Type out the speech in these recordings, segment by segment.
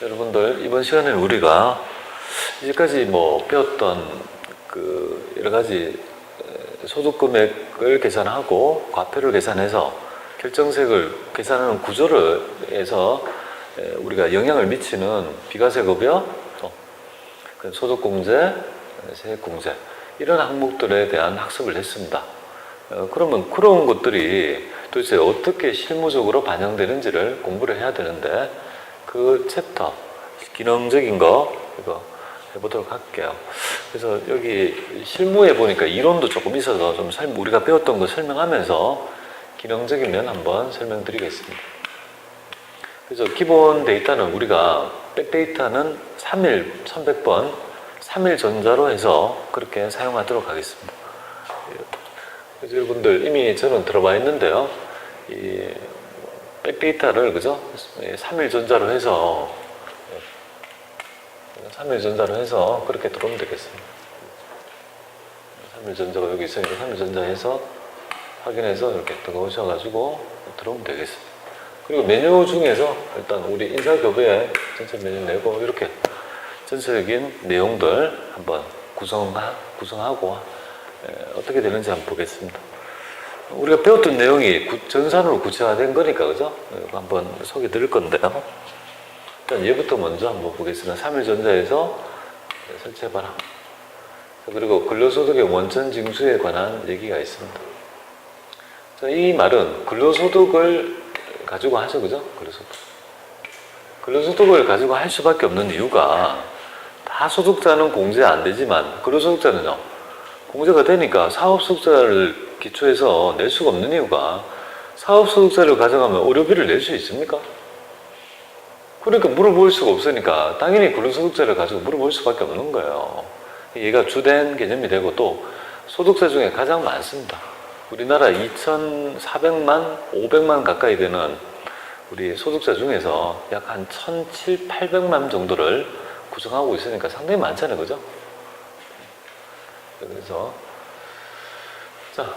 여러분들, 이번 시간에는 우리가 이제까지 배웠던 그 여러 가지 소득 금액을 계산하고 과표를 계산해서 결정세액을 계산하는 구조를 해서 우리가 영향을 미치는 비과세급여, 또 소득공제, 세액공제 이런 항목들에 대한 학습을 했습니다. 그러면 그런 것들이 도대체 어떻게 실무적으로 반영되는지를 공부를 해야 되는데 그 챕터 기능적인 거 이거 해보도록 할게요. 그래서 여기 실무에 보니까 이론도 조금 있어서 좀 우리가 배웠던 거 설명하면서 기능적인 면 한번 설명드리겠습니다. 그래서 기본 데이터는 우리가 백데이터는 3일 1100번 3일 전자로 해서 그렇게 사용하도록 하겠습니다. 그래서 여러분들 이미 저는 들어봐 있는데요. 이 백데이터를 그죠? 3일 전자로 해서 3일 전자로 해서 그렇게 들어오면 되겠습니다. 3일 전자가 여기 있으니까 3일 전자 해서 확인해서 이렇게 들어오셔가지고 들어오면 되겠습니다. 그리고 메뉴 중에서 일단 우리 인사교부에 전체 메뉴 내고 이렇게 전체적인 내용들 한번 구성하고 어떻게 되는지 한번 보겠습니다. 우리가 배웠던 내용이 전산으로 구체화된 거니까 그죠? 이거 한번 소개 드릴 건데요. 일단 얘부터 먼저 한번 보겠습니다. 3일전자에서 설치해봐라. 그리고 근로소득의 원천 징수에 관한 얘기가 있습니다. 이 말은 근로소득을 가지고 하죠, 그죠? 근로소득을 가지고 할 수밖에 없는 이유가 다 소득자는 공제 안 되지만 근로소득자는요, 공제가 되니까 사업소득자를 기초해서 낼 수가 없는 이유가 사업소득자를 가져가면 의료비를 낼 수 있습니까? 그러니까 물어볼 수가 없으니까 당연히 근로소득자를 가지고 물어볼 수밖에 없는 거예요. 얘가 주된 개념이 되고 또 소득자 중에 가장 많습니다. 우리나라 2,400만, 500만 가까이 되는 우리 소득자 중에서 약 한 1,700~800만 정도를 구성하고 있으니까 상당히 많잖아요, 그죠? 그래서 자,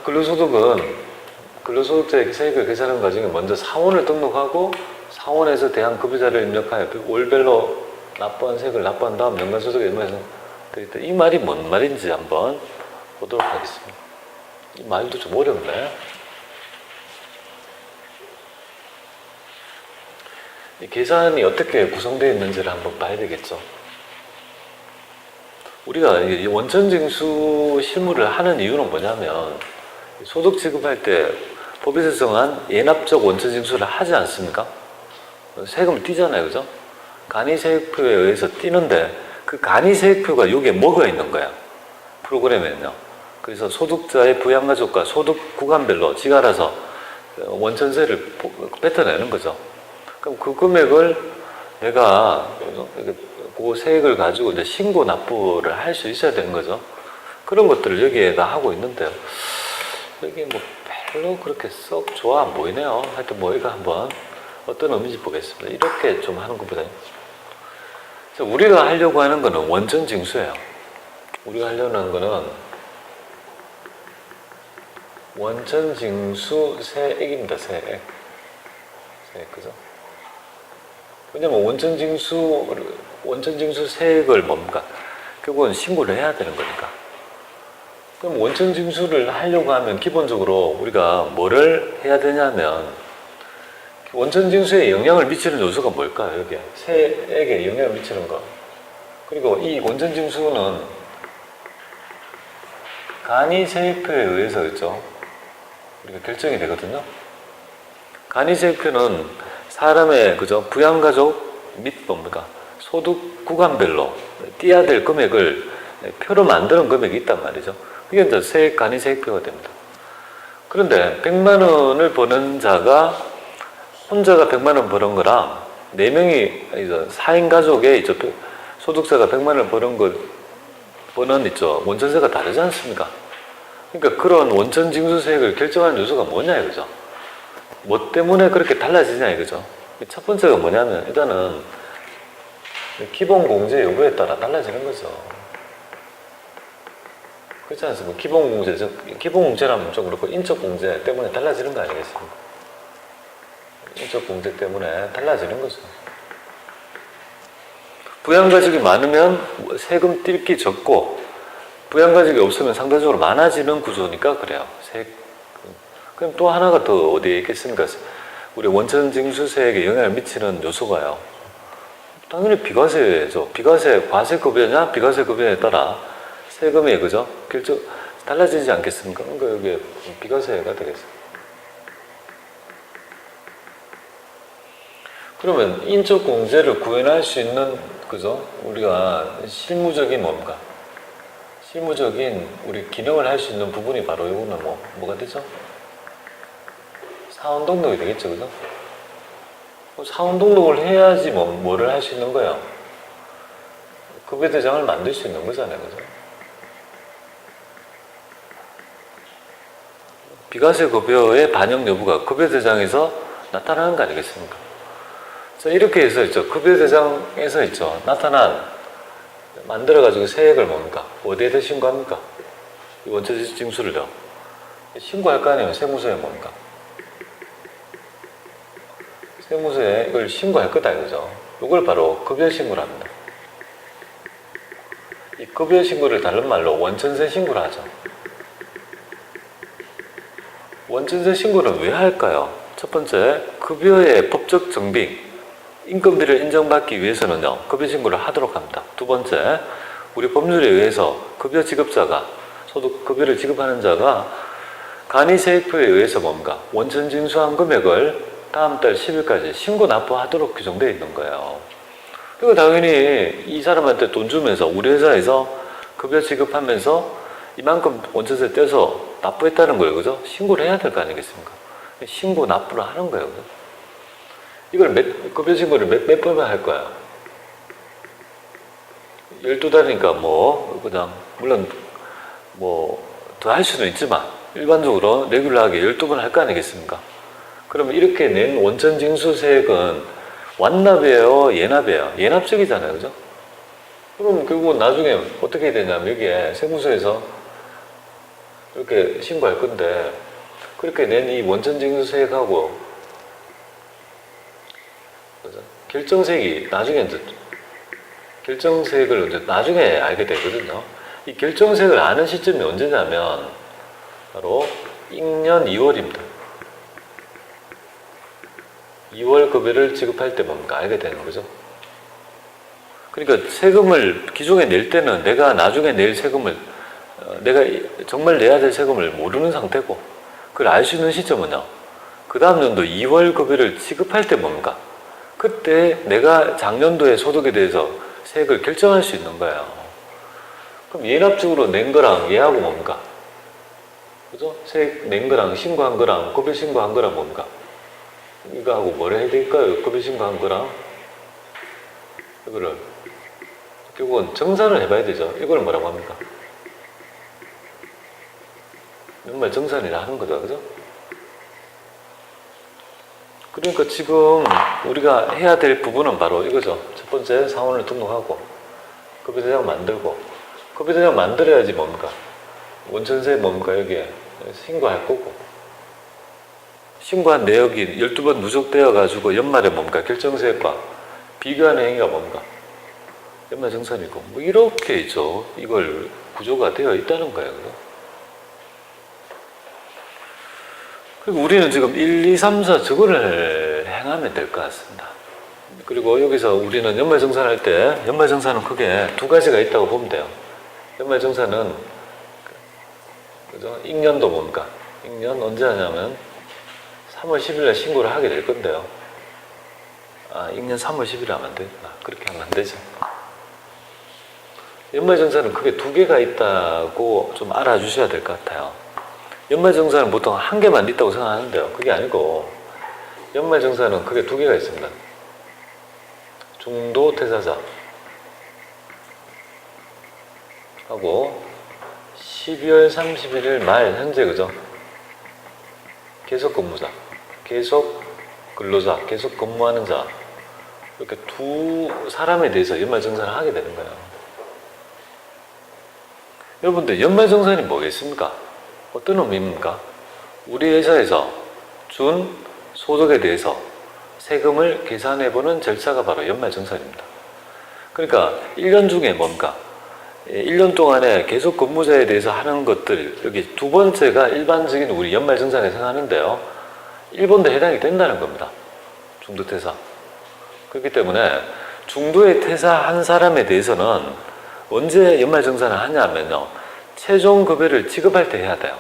근로소득자의 세액을 계산하는 과정에 먼저 사원을 등록하고 사원에서 대항급여자를 입력하여 월별로 납부한 세액을 납부한 다음 연간소득에 입력해서 이 말이 뭔 말인지 한번 보도록 하겠습니다. 이 말도 좀 어렵네. 이 계산이 어떻게 구성되어 있는지를 한번 봐야 되겠죠. 우리가 이 원천징수 실무를 하는 이유는 뭐냐면 소득 지급할 때 법에서 정한 예납적 원천징수를 하지 않습니까? 세금을 떼잖아요, 그죠? 간이세액표에 의해서 떼는데 그 간이세액표가 여기에 뭐가 있는 거야? 프로그램에는요. 그래서 소득자의 부양가족과 소득 구간별로 지가 알아서 원천세를 뱉어내는 거죠. 그럼 그 금액을 내가 그 세액을 가지고 이제 신고 납부를 할 수 있어야 되는 거죠. 그런 것들을 여기에다 하고 있는데요. 여기 별로 그렇게 썩 좋아 안 보이네요. 하여튼 이거 한번 어떤 의미인지 보겠습니다. 이렇게 좀 하는 것보다 우리가 하려고 하는 거는 원천징수예요. 우리가 하려고 하는 거는 원천징수 세액입니다. 세액, 그죠? 왜냐면 원천징수 세액을 뭡니까? 결국은 신고를 해야 되는 거니까. 그럼 원천징수를 하려고 하면 기본적으로 우리가 뭐를 해야 되냐면 원천징수에 영향을 미치는 요소가 뭘까요? 여기에 세액에 영향을 미치는 거. 그리고 이 원천징수는 간이세액표에 의해서 그렇죠? 우리가 결정이 되거든요. 간이세액표는 사람의 그죠? 부양가족 및 뭡니까? 소득 구간별로 떼야 될 금액을 표로 만드는 금액이 있단 말이죠. 그게 이제 간이세액표가 됩니다. 그런데 100만 원을 버는 자가 혼자가 100만 원 버는 거랑 4명이 4인 가족의 소득자가 100만 원을 버는 원천세가 다르지 않습니까? 그러니까 그런 원천징수세액을 결정하는 요소가 뭐냐 이거죠. 뭐 때문에 그렇게 달라지냐 이거죠. 첫 번째가 뭐냐면 일단은 기본 공제 요구에 따라 달라지는 거죠. 그렇지 않습니까? 기본 공제라면 좀 그렇고 인적 공제 때문에 달라지는 거 아니겠습니까? 인적 공제 때문에 달라지는 거죠. 부양가족이 많으면 세금 띨기 적고 부양가족이 없으면 상대적으로 많아지는 구조니까 그래요. 그럼 또 하나가 더 어디에 있겠습니까? 우리 원천징수세액에 영향을 미치는 요소가요. 당연히 비과세죠. 비과세, 과세급여냐 비과세급여에 따라 세금이 그죠? 결정 달라지지 않겠습니까? 그러니까 여기에 비과세가 되겠어요. 그러면 인적 공제를 구현할 수 있는 그죠? 우리가 실무적인 뭔가 실무적인 우리 기능을 할 수 있는 부분이 바로 이거는 뭐가 되죠? 사원 등록이 되겠죠, 그죠? 사원 등록을 해야지 뭐를 할 수 있는 거예요? 급여대장을 만들 수 있는 거잖아요, 그죠? 비과세 급여의 반영 여부가 급여대장에서 나타나는 거 아니겠습니까? 자, 이렇게 해서 있죠. 급여대장에서 있죠. 만들어가지고 세액을 뭡니까? 어디에다 신고합니까? 원천징수를요. 신고할 거 아니에요. 세무서에 뭡니까? 세무서에 이걸 신고할 거다, 이거죠. 이걸 바로 급여신고를 합니다. 이 급여신고를 다른 말로 원천세 신고를 하죠. 원천세 신고를 왜 할까요? 첫 번째, 급여의 법적 정빙, 인건비를 인정받기 위해서는요, 급여신고를 하도록 합니다. 두 번째, 우리 법률에 의해서 급여 지급자가, 소득 급여를 지급하는 자가 간이세액표에 의해서 뭔가 원천징수한 금액을 다음 달 10일까지 신고 납부하도록 규정되어 있는 거예요. 그리고 당연히 이 사람한테 돈 주면서 우리 회사에서 급여 지급하면서 이만큼 원천세 떼서 납부했다는 거예요. 그죠? 신고를 해야 될 거 아니겠습니까? 신고 납부를 하는 거예요. 그죠? 이걸 급여 신고를 몇 번만 할 거야? 12달이니까 그냥, 물론 더 할 수는 있지만, 일반적으로 레귤러하게 12번 할 거 아니겠습니까? 그러면 이렇게 낸 원천징수세액은 완납이에요? 예납이에요? 예납적이잖아요. 그죠? 그럼 결국 나중에 어떻게 되냐면 여기에 세무서에서 이렇게 신고할 건데 그렇게 낸 이 원천징수세액하고 결정세액이 나중에 결정세액을 나중에 알게 되거든요. 이 결정세액을 아는 시점이 언제냐면 바로 잉년 2월입니다. 2월 급여를 지급할 때 뭡니까? 알게 되는 거죠. 그러니까 세금을 기존에 낼 때는 내가 나중에 낼 세금을 내가 정말 내야 될 세금을 모르는 상태고 그걸 알 수 있는 시점은요. 그 다음 연도 2월 급여를 지급할 때 뭡니까? 그때 내가 작년도의 소득에 대해서 세액을 결정할 수 있는 거예요. 그럼 예납적으로 낸 거랑 얘하고 뭡니까? 그죠? 세액 낸 거랑 신고한 거랑 급여 신고한 거랑 뭡니까? 이거하고 뭘 해야 될까요? 급여 신고한 거랑 이거를 결국은 정산을 해봐야 되죠. 이걸 뭐라고 합니까? 연말 정산이라 하는 거죠. 그죠? 그러니까 지금 우리가 해야 될 부분은 바로 이거죠. 첫 번째 사원을 등록하고 급여대장 만들고 급여대장 만들어야지 뭡니까? 원천세 뭡니까? 여기에 신고할 거고 신고한 내역이 12번 누적되어 가지고 연말에 뭡니까? 결정세액과 비교하는 행위가 뭡니까? 연말정산이고 이렇게 있죠. 이걸 구조가 되어 있다는 거예요. 그죠? 그리고 우리는 지금 1, 2, 3, 4 저거를 행하면 될 것 같습니다. 그리고 여기서 우리는 연말정산할 때 연말정산은 크게 두 가지가 있다고 보면 돼요. 연말정산은 그죠? 잉년도 뭡니까? 잉년 언제 하냐면 3월 10일에 신고를 하게 될 건데요. 잉년 3월 10일에 하면 안 되구나. 그렇게 하면 안 되죠. 연말정산은 크게 두 개가 있다고 좀 알아주셔야 될 것 같아요. 연말정산은 보통 한 개만 있다고 생각하는데요. 그게 아니고 연말정산은 크게 두 개가 있습니다. 중도 퇴사자 하고 12월 31일 말 현재 그죠? 계속 근무자, 계속 근로자, 계속 근무하는 자 이렇게 두 사람에 대해서 연말정산을 하게 되는 거예요. 여러분들 연말정산이 뭐겠습니까? 어떤 의미입니까? 우리 회사에서 준 소득에 대해서 세금을 계산해보는 절차가 바로 연말정산입니다. 그러니까 1년 중에 뭡니까? 1년 동안에 계속 근무자에 대해서 하는 것들, 여기 두 번째가 일반적인 우리 연말정산에 생각하는데요. 1번도 해당이 된다는 겁니다. 중도퇴사. 그렇기 때문에 중도에 퇴사한 사람에 대해서는 언제 연말정산을 하냐면요. 최종급여를 지급할 때 해야 돼요.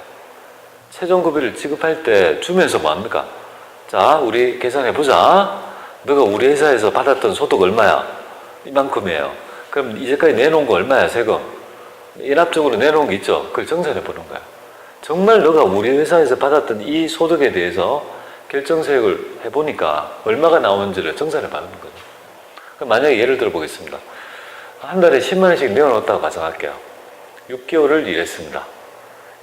최종급여를 지급할 때 주면서 뭐합니까? 자, 우리 계산해보자. 너가 우리 회사에서 받았던 소득 얼마야? 이만큼이에요. 그럼 이제까지 내놓은 거 얼마야, 세금? 연합적으로 내놓은 게 있죠. 그걸 정산해보는 거야. 정말 너가 우리 회사에서 받았던 이 소득에 대해서 결정세액을 해보니까 얼마가 나오는지를 정산해보는 거죠. 그럼 만약에 예를 들어 보겠습니다. 한 달에 10만 원씩 내어놓았다고 가정할게요. 6개월을 일했습니다.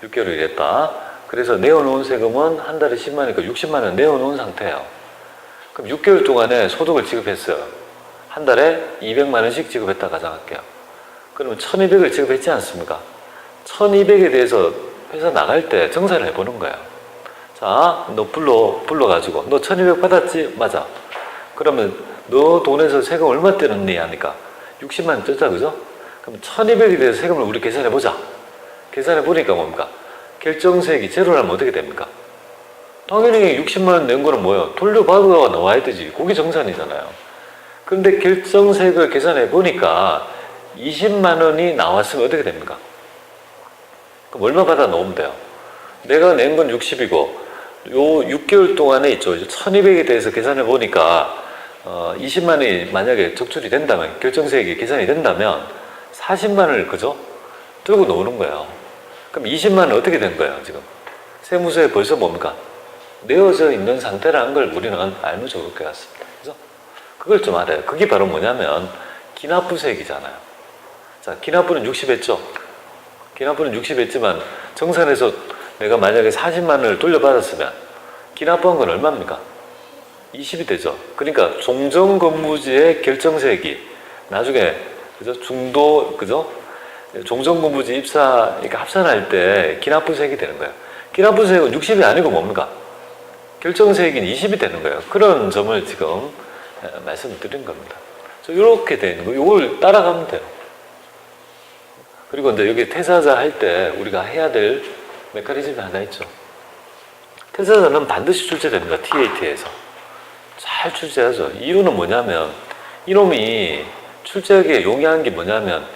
6개월을 일했다. 그래서 내어놓은 세금은 한 달에 10만 원이니까 60만 원 내어놓은 상태예요. 그럼 6개월 동안에 소득을 지급했어요. 한 달에 200만 원씩 지급했다 가정할게요. 그러면 1200을 지급했지 않습니까? 1200에 대해서 회사 나갈 때 정산을 해보는 거예요. 자, 너 불러가지고 너 1200 받았지? 맞아. 그러면 너 돈에서 세금 얼마 떼었니? 하니까 60만 원 떼자, 그죠? 그럼 1200에 대해서 세금을 우리 계산해보자. 계산해보니까 뭡니까? 결정세액이 제로라면 어떻게 됩니까? 당연히 60만 원 낸 거는 뭐예요? 돌려받아가 나와야 되지. 그게 정산이잖아요. 그런데 결정세액을 계산해보니까 20만 원이 나왔으면 어떻게 됩니까? 그럼 얼마 받아 놓으면 돼요? 내가 낸 건 60이고 요 6개월 동안에 있죠. 1200에 대해서 계산해보니까 20만 원이 만약에 적출이 된다면, 결정세액이 계산이 된다면 40만 원을 그죠? 들고 노는 거예요. 그럼 20만 원 어떻게 된 거예요, 지금? 세무서에 벌써 뭡니까? 내어져 있는 상태라는 걸 우리는 알면 좋을 것 같습니다. 그죠? 그걸 좀 알아요. 그게 바로 뭐냐면 기납부세액이잖아요. 자, 기납부는 60 했죠? 기납부는 60 했지만 정산해서 내가 만약에 40만 원을 돌려받았으면 기납부한 건 얼마입니까? 20이 되죠. 그러니까 종전근무지의 결정세액이 나중에 그죠? 중도 그죠? 종전근무지 입사 그러니까 합산할 때 기납부세액이 되는 거예요. 기납부세액은 60이 아니고 뭡니까? 결정세액이 20이 되는 거예요. 그런 점을 지금 말씀드린 겁니다. 이렇게 되는 거, 이걸 따라가면 돼요. 그리고 이제 여기 퇴사자 할 때 우리가 해야 될 메커니즘이 하나 있죠. 퇴사자는 반드시 출제됩니다. TAT에서. 잘 출제하죠. 이유는 뭐냐면 이놈이 출제하기에 용이한 게 뭐냐면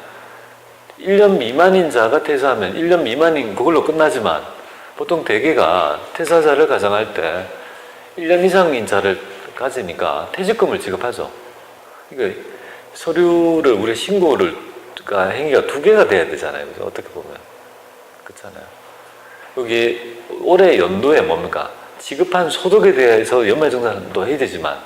1년 미만인 자가 퇴사하면 1년 미만인 그걸로 끝나지만 보통 대개가 퇴사자를 가정할 때 1년 이상인 자를 가지니까 퇴직금을 지급하죠. 그러니까 서류를 우리 신고를 행위가 두 개가 돼야 되잖아요. 그죠? 어떻게 보면 그렇잖아요. 여기 올해 연도에 뭡니까? 지급한 소득에 대해서 연말정산도 해야 되지만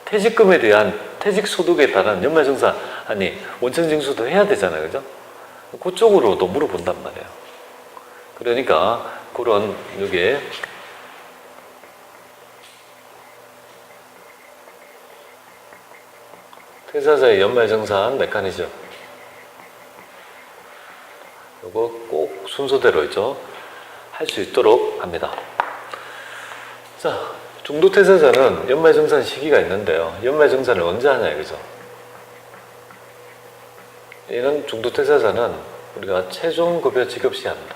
퇴직금에 대한 퇴직소득에 따른 연말정산 아니 원천징수도 해야 되잖아요. 그죠? 그쪽으로도 물어본단 말이에요. 그러니까 그런 여기에 퇴사자의 연말정산 메커니즘 이거 꼭 순서대로 있죠. 할 수 있도록 합니다. 자, 중도퇴사자는 연말정산 시기가 있는데요. 연말정산을 언제 하냐 이거죠. 이는 중도퇴사자는 우리가 최종급여 지급 시에 합니다.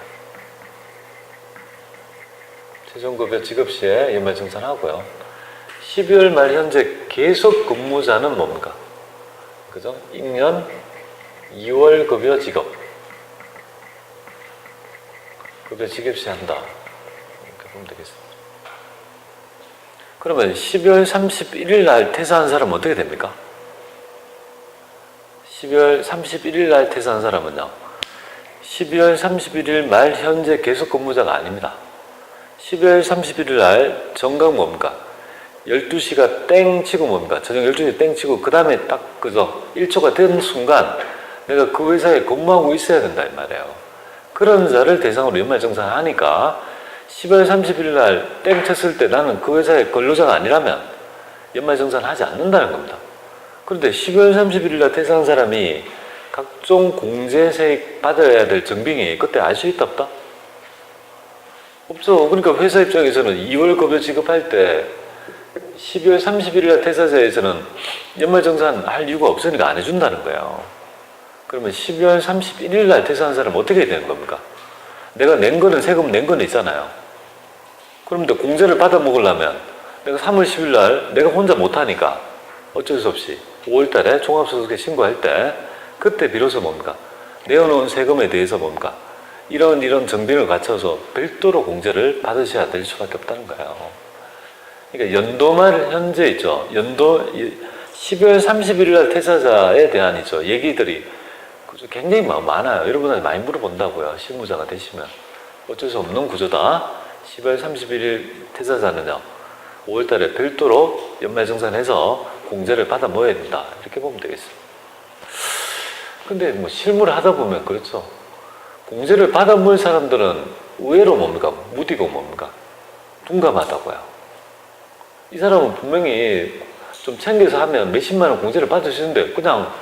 최종급여 지급 시에 연말정산 하고요. 12월 말 현재 계속 근무자는 뭡니까? 그죠? 익년 2월 급여 지급. 급여 지급 시 한다. 이렇게 보면 되겠습니다. 그러면 12월 31일 날 퇴사한 사람은 어떻게 됩니까? 12월 31일 날 퇴사한 사람은요. 12월 31일 말 현재 계속 근무자가 아닙니다. 12월 31일 날 정각 뭡니까? 12시가 땡 치고 뭡니까? 저녁 12시 땡 치고 그 다음에 딱 그죠? 1초가 된 순간 내가 그 회사에 근무하고 있어야 된다 이 말이에요. 그런 자를 대상으로 연말정산을 하니까 10월 31일 날 땡 쳤을 때 나는 그 회사의 근로자가 아니라면 연말정산을 하지 않는다는 겁니다. 그런데 12월 31일 날 퇴사한 사람이 각종 공제세액 받아야 될 정빙이 그때 알 수 있다 없다? 없죠. 그러니까 회사 입장에서는 2월 급여 지급할 때 12월 31일 날 퇴사자에서는 연말정산 할 이유가 없으니까 안 해준다는 거예요. 그러면 12월 31일 날 퇴사한 사람은 어떻게 해야 되는 겁니까? 내가 낸 거는 세금 낸 거는 있잖아요. 그런데 공제를 받아 먹으려면 내가 3월 10일 날 내가 혼자 못하니까 어쩔 수 없이 5월 달에 종합소득세 신고할 때 그때 비로소 뭡니까? 내어놓은 세금에 대해서 뭡니까? 이런 정비를 갖춰서 별도로 공제를 받으셔야 될 수밖에 없다는 거예요. 그러니까 연도말 현재 있죠. 연도 12월 31일 날 퇴사자에 대한 있죠. 얘기들이 굉장히 많아요. 여러분한테 많이 물어본다고요. 실무자가 되시면. 어쩔 수 없는 구조다. 12월 31일 퇴사자는요. 5월 달에 별도로 연말정산해서 공제를 받아 모아야 된다. 이렇게 보면 되겠어요. 근데 뭐 실무를 하다 보면 그렇죠. 공제를 받아 모을 사람들은 의외로 뭡니까? 무디고 뭡니까? 둔감하다고요. 이 사람은 분명히 좀 챙겨서 하면 몇십만 원 공제를 받을 수 있는데 그냥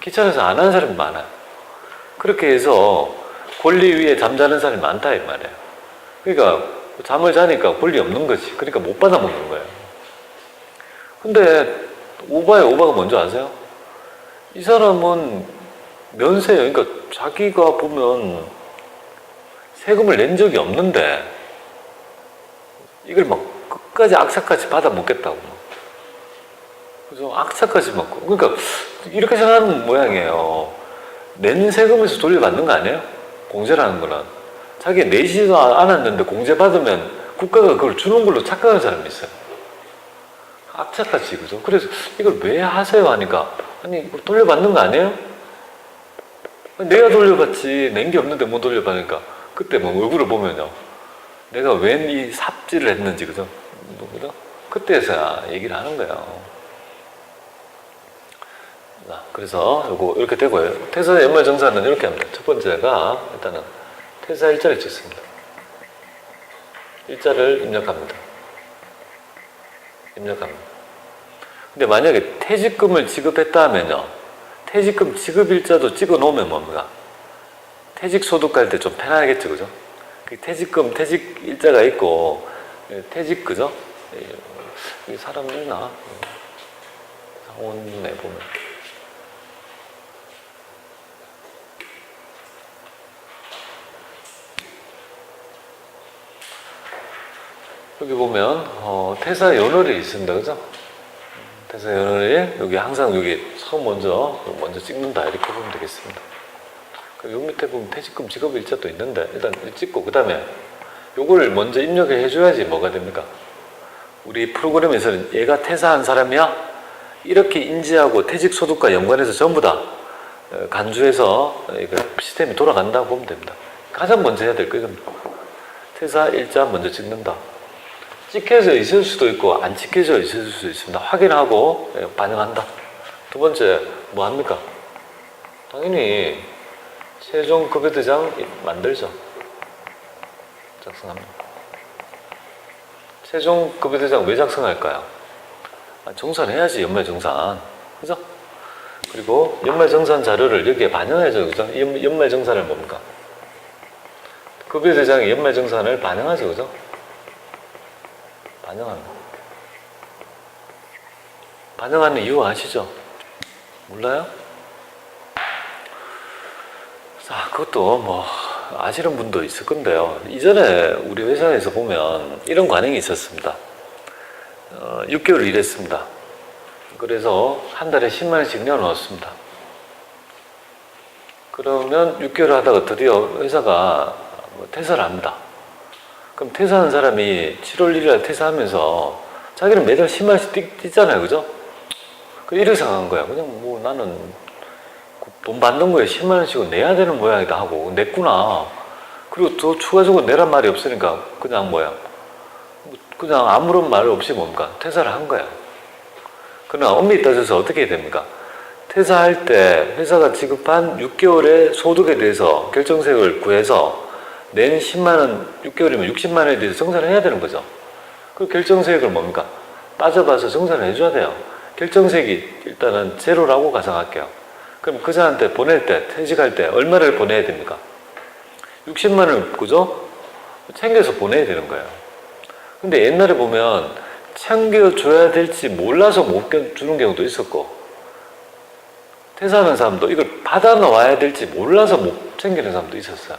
귀찮아서 안 하는 사람이 많아요. 그렇게 해서 권리 위에 잠자는 사람이 많다 이 말이에요. 그러니까 잠을 자니까 권리 없는 거지. 그러니까 못 받아 먹는 거예요. 근데 오바가 뭔지 아세요? 이 사람은 면세요. 그러니까 자기가 보면 세금을 낸 적이 없는데 이걸 막 끝까지 악착같이 받아 먹겠다고. 그래서 악착같이 먹고. 그러니까 이렇게 생각하는 모양이에요. 낸 세금에서 돌려받는 거 아니에요? 공제라는 거는. 자기 내지도 않았는데 공제 받으면 국가가 그걸 주는 걸로 착각하는 사람이 있어요. 악착같이, 그죠? 그래서 이걸 왜 하세요? 하니까, 아니, 돌려받는 거 아니에요? 내가 돌려받지, 낸 게 없는데 못 돌려받으니까, 그때 뭐 얼굴을 보면요. 내가 웬 이 삽질을 했는지, 그죠? 그죠? 그때서야 얘기를 하는 거예요. 자, 그래서 요거 이렇게 되고요. 퇴사 연말정산은 이렇게 합니다. 첫 번째가 일단은 퇴사 일자를 찍습니다. 일자를 입력합니다. 근데 만약에 퇴직금을 지급했다 하면요. 퇴직금 지급 일자도 찍어 놓으면 뭡니까? 퇴직 소득 갈 때 좀 편하겠죠, 그죠? 퇴직금, 퇴직 일자가 있고, 퇴직, 그죠? 여기 사람 있나? 상원에 보면. 여기 보면 퇴사 연월이 있습니다, 그죠? 퇴사 연월이 여기 항상 여기 처음 먼저 찍는다 이렇게 보면 되겠습니다. 여기 밑에 보면 퇴직금 지급 일자도 있는데 일단 찍고 그 다음에 요거를 먼저 입력을 해줘야지 뭐가 됩니까? 우리 프로그램에서는 얘가 퇴사한 사람이야? 이렇게 인지하고 퇴직 소득과 연관해서 전부 다 간주해서 시스템이 돌아간다고 보면 됩니다. 가장 먼저 해야 될 거예요. 퇴사 일자 먼저 찍는다. 찍혀져 있을 수도 있고 안 찍혀져 있을 수도 있습니다. 확인하고 반영한다. 두 번째 뭐 합니까? 당연히 최종 급여대장 만들죠. 작성합니다. 최종 급여대장 왜 작성할까요? 정산해야지, 연말정산. 그죠? 그리고 연말정산 자료를 여기에 반영해야죠. 그죠? 연말정산을 뭡니까? 급여대장이 연말정산을 반영하죠. 그죠? 반영하는 이유 아시죠? 몰라요? 자, 그것도 뭐 아시는 분도 있을 건데요. 이전에 우리 회사에서 보면 이런 관행이 있었습니다. 6개월 일했습니다. 그래서 한 달에 10만 원씩 내어놓았습니다. 그러면 6개월 하다가 드디어 회사가 퇴사를 합니다. 그럼 퇴사하는 사람이 7월 1일에 퇴사하면서 자기는 매달 10만 원씩 뛰잖아요, 그죠? 이렇게 생각한 거야. 그냥 뭐 나는 돈 받는 거에 10만 원씩은 내야 되는 모양이다 하고 냈구나. 그리고 더 추가적으로 내란 말이 없으니까 그냥 그냥 아무런 말 없이 뭡니까? 퇴사를 한 거야. 그러나 엄밀히 따져서 어떻게 해야 됩니까? 퇴사할 때 회사가 지급한 6개월의 소득에 대해서 결정세액을 구해서 낸 10만 원, 6개월이면 60만 원에 대해서 정산을 해야 되는 거죠. 그 결정세액을 뭡니까? 따져봐서 정산을 해줘야 돼요. 결정세액이 일단은 제로라고 가정할게요. 그럼 그 사람한테 보낼 때, 퇴직할 때 얼마를 보내야 됩니까? 60만 원을, 그죠? 챙겨서 보내야 되는 거예요. 근데 옛날에 보면 챙겨줘야 될지 몰라서 못 주는 경우도 있었고, 퇴사하는 사람도 이걸 받아놓아야 될지 몰라서 못 챙기는 사람도 있었어요.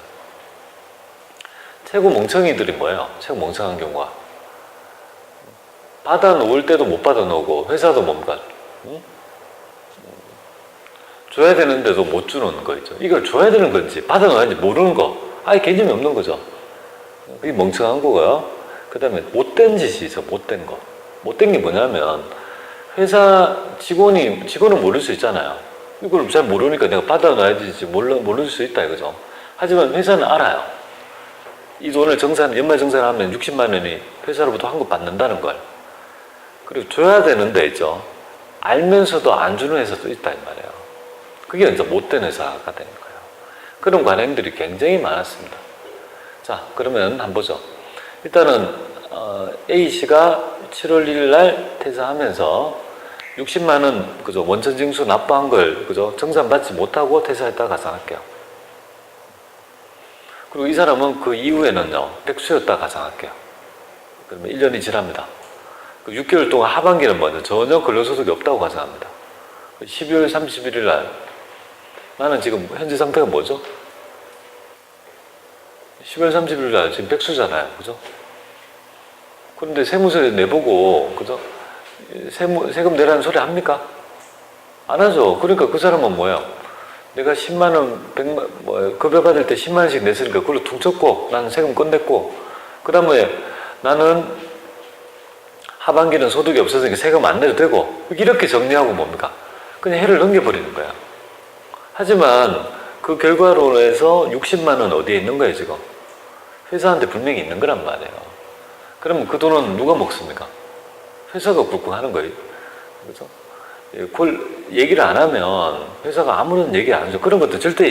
최고 멍청이들이 뭐예요? 최고 멍청한 경우가 받아놓을 때도 못 받아놓고, 회사도 뭡니까? 줘야 되는데도 못 주는 거 있죠. 이걸 줘야 되는 건지 받아놓아야지 모르는 거, 아예 개념이 없는 거죠. 그게 멍청한 거고요. 그 다음에 못된 짓이 있어. 못된 거. 못된 게 뭐냐면, 회사 직원은 모를 수 있잖아요. 이걸 잘 모르니까 내가 받아놔야 되지 모를 수 있다 이거죠. 하지만 회사는 알아요. 이 돈을 연말 정산하면 60만 원이 회사로부터 환급 받는다는 걸. 그리고 줘야 되는데 있죠. 알면서도 안 주는 회사도 있다 이 말이에요. 그게 이제 못된 회사가 되는 거예요. 그런 관행들이 굉장히 많았습니다. 자, 그러면 한번 보죠. 일단은 A씨가 7월 1일 날 퇴사하면서 60만 원 그죠, 원천징수 납부한 걸 그죠, 정산받지 못하고 퇴사했다고 가상할게요. 그리고 이 사람은 그 이후에는요 백수였다 가상할게요. 그러면 1년이 지납니다. 그 6개월 동안 하반기는 뭐죠? 전혀 근로소득이 없다고 가상합니다. 12월 31일 날 나는 지금 현재 상태가 뭐죠? 10월 30일 날 지금 백수잖아요. 그죠? 그런데 세무서에 내보고, 그죠? 세금 내라는 소리 합니까? 안 하죠. 그러니까 그 사람은 뭐야? 내가 10만원, 100만, 급여받을 때 10만원씩 냈으니까 그걸로 퉁쳤고, 나는 세금 끝냈고, 그 다음에 나는 하반기는 소득이 없어서 세금 안 내도 되고, 이렇게 정리하고 뭡니까? 그냥 해를 넘겨버리는 거야. 하지만 그 결과로 해서 60만원 어디에 있는 거예요, 지금? 회사한테 분명히 있는 거란 말이에요. 그러면 그 돈은 누가 먹습니까? 회사가 굵고 하는 거예요. 그죠? 그걸 얘기를 안 하면 회사가 아무런 얘기 안 하죠. 그런 것도 절대